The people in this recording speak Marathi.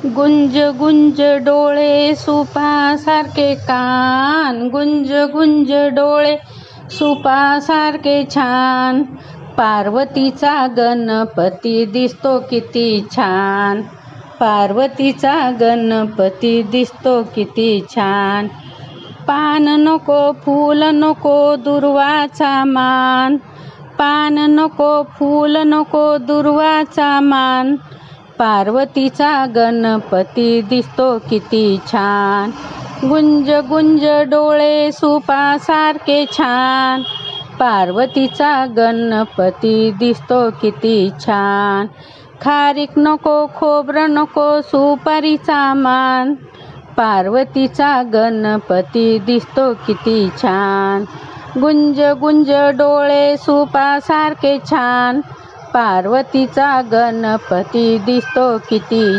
गुंज गुंज डोळे सुपासारखे कान, गुंज गुंज डोळे सुपासारखे छान, पार्वतीचा गणपती दिसतो किती छान, पार्वतीचा गणपती दिसतो किती छान. पान नको फूल नको दुर्वाचा मान, पान नको फूल नको दुर्वाचा मान, पार्वतीचा गणपती दिसतो किती छान. गुंज गुंज डोळे सुपासारखे छान, पार्वतीचा गणपती दिसतो किती छान. खारीक नको खोबरं नको सुपारीचा मान, पार्वतीचा गणपती दिसतो किती छान. गुंज गुंज डोळे सुपासारखे छान, पार्वतीचा गणपती दिसतो किती